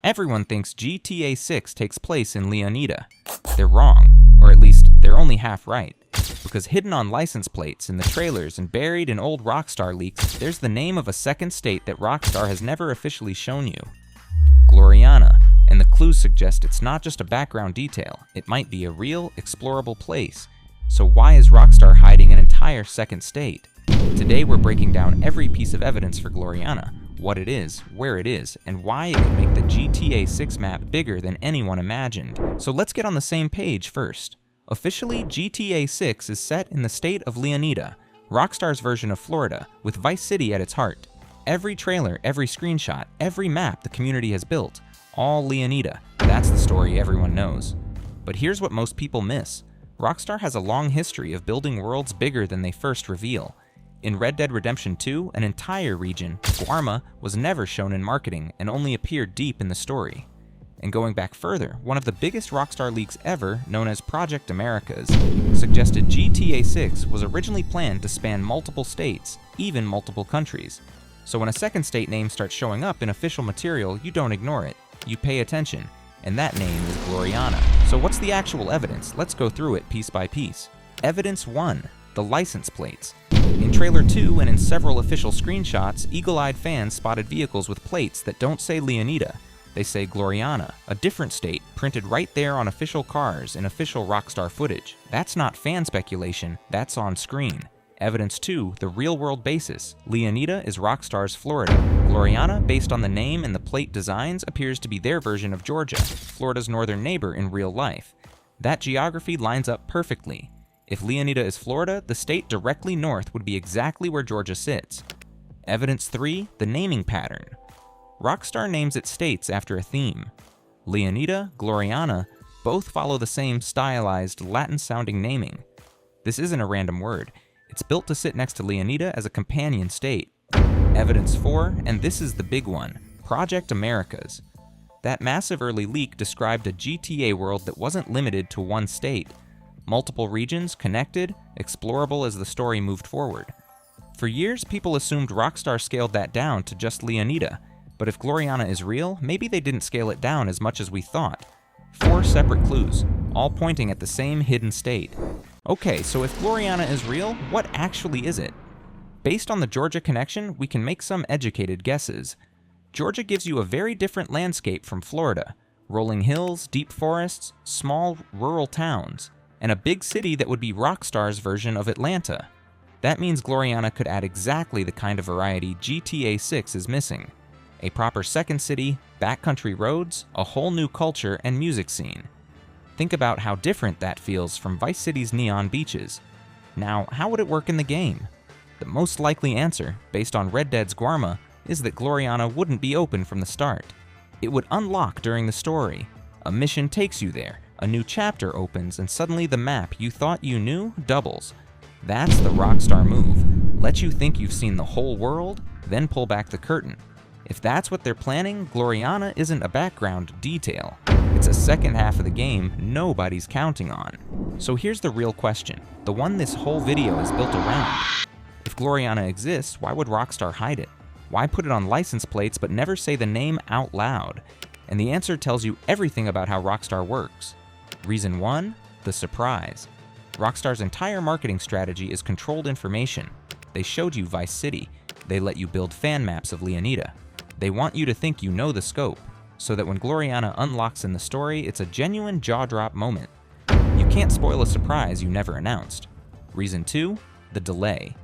Everyone thinks GTA 6 takes place in Leonita. They're wrong, or at least they're only half right. Because hidden on license plates, in the trailers, and buried in old Rockstar leaks, there's the name of a second state that Rockstar has never officially shown you. Gloriana, and the clues suggest it's not just a background detail, it might be a real, explorable place. So why is Rockstar hiding an entire second state? Today we're breaking down every piece of evidence for Gloriana, what it is, where it is, and why it could make the GTA 6 map bigger than anyone imagined. So let's get on the same page first. Officially, GTA 6 is set in the state of Leonita, Rockstar's version of Florida, with Vice City at its heart. Every trailer, every screenshot, every map the community has built, all Leonita. That's the story everyone knows. But here's what most people miss. Rockstar has a long history of building worlds bigger than they first reveal. In Red Dead Redemption 2, an entire region, Gloriana, was never shown in marketing and only appeared deep in the story. And going back further, one of the biggest Rockstar leaks ever, known as Project Americas, suggested GTA 6 was originally planned to span multiple states, even multiple countries. So when a second state name starts showing up in official material, you don't ignore it. You pay attention, and that name is Gloriana. So what's the actual evidence? Let's go through it piece by piece. Evidence 1. The license plates. In Trailer 2 and in several official screenshots, eagle-eyed fans spotted vehicles with plates that don't say Leonita. They say Gloriana, a different state, printed right there on official cars in official Rockstar footage. That's not fan speculation, that's on screen. Evidence 2, the real-world basis. Leonita is Rockstar's Florida. Gloriana, based on the name and the plate designs, appears to be their version of Georgia, Florida's northern neighbor in real life. That geography lines up perfectly. If Leonita is Florida, the state directly north would be exactly where Georgia sits. Evidence 3, the naming pattern. Rockstar names its states after a theme. Leonita, Gloriana, both follow the same stylized, Latin-sounding naming. This isn't a random word. It's built to sit next to Leonita as a companion state. Evidence 4, and this is the big one, Project Americas. That massive early leak described a GTA world that wasn't limited to one state. Multiple regions, connected, explorable as the story moved forward. For years, people assumed Rockstar scaled that down to just Leonita, but if Gloriana is real, maybe they didn't scale it down as much as we thought. 4 separate clues, all pointing at the same hidden state. Okay, so if Gloriana is real, what actually is it? Based on the Georgia connection, we can make some educated guesses. Georgia gives you a very different landscape from Florida. Rolling hills, deep forests, small rural towns, and a big city that would be Rockstar's version of Atlanta. That means Gloriana could add exactly the kind of variety GTA 6 is missing. A proper second city, backcountry roads, a whole new culture and music scene. Think about how different that feels from Vice City's neon beaches. Now, how would it work in the game? The most likely answer, based on Red Dead's Gloriana, is that Gloriana wouldn't be open from the start. It would unlock during the story. A mission takes you there, a new chapter opens, and suddenly the map you thought you knew doubles. That's the Rockstar move. Let you think you've seen the whole world, then pull back the curtain. If that's what they're planning, Gloriana isn't a background detail. It's a second half of the game nobody's counting on. So here's the real question, the one this whole video is built around. If Gloriana exists, why would Rockstar hide it? Why put it on license plates but never say the name out loud? And the answer tells you everything about how Rockstar works. Reason 1, the surprise. Rockstar's entire marketing strategy is controlled information. They showed you Vice City. They let you build fan maps of Leonita. They want you to think you know the scope, so that when Gloriana unlocks in the story, it's a genuine jaw-drop moment. You can't spoil a surprise you never announced. Reason 2, the delay.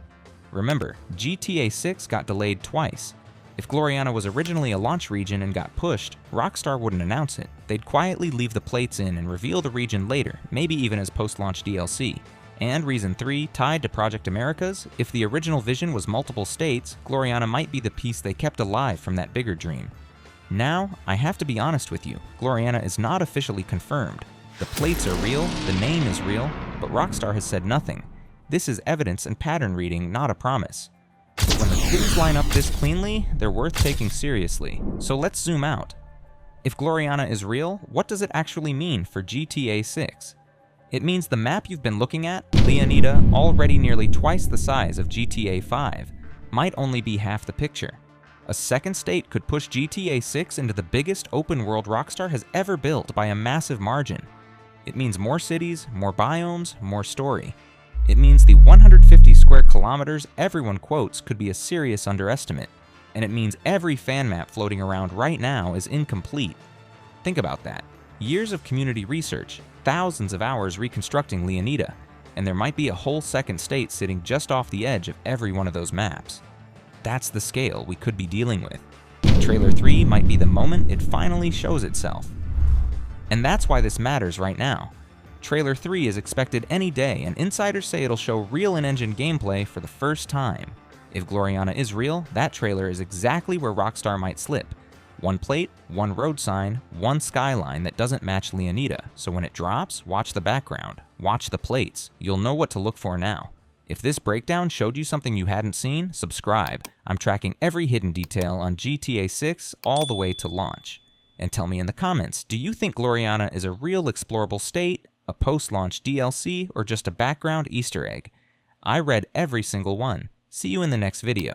Remember, GTA 6 got delayed twice. If Gloriana was originally a launch region and got pushed, Rockstar wouldn't announce it. They'd quietly leave the plates in and reveal the region later, maybe even as post-launch DLC. And reason 3, tied to Project Americas, if the original vision was multiple states, Gloriana might be the piece they kept alive from that bigger dream. Now, I have to be honest with you, Gloriana is not officially confirmed. The plates are real, the name is real, but Rockstar has said nothing. This is evidence and pattern reading, not a promise. But when the clues line up this cleanly, they're worth taking seriously. So let's zoom out. If Gloriana is real, what does it actually mean for GTA 6? It means the map you've been looking at, Leonita, already nearly twice the size of GTA 5, might only be half the picture. A second state could push GTA 6 into the biggest open world Rockstar has ever built by a massive margin. It means more cities, more biomes, more story. It means the 150 square kilometers everyone quotes could be a serious underestimate. And it means every fan map floating around right now is incomplete. Think about that. Years of community research, thousands of hours reconstructing Leonita, and there might be a whole second state sitting just off the edge of every one of those maps. That's the scale we could be dealing with. Trailer 3 might be the moment it finally shows itself. And that's why this matters right now. Trailer 3 is expected any day, and insiders say it'll show real in-engine gameplay for the first time. If Gloriana is real, that trailer is exactly where Rockstar might slip. One plate, one road sign, one skyline that doesn't match Leonita, so when it drops, watch the background, watch the plates. You'll know what to look for now. If this breakdown showed you something you hadn't seen, subscribe. I'm tracking every hidden detail on GTA 6 all the way to launch. And tell me in the comments, do you think Gloriana is a real explorable state, a post-launch DLC, or just a background Easter egg? I read every single one. See you in the next video.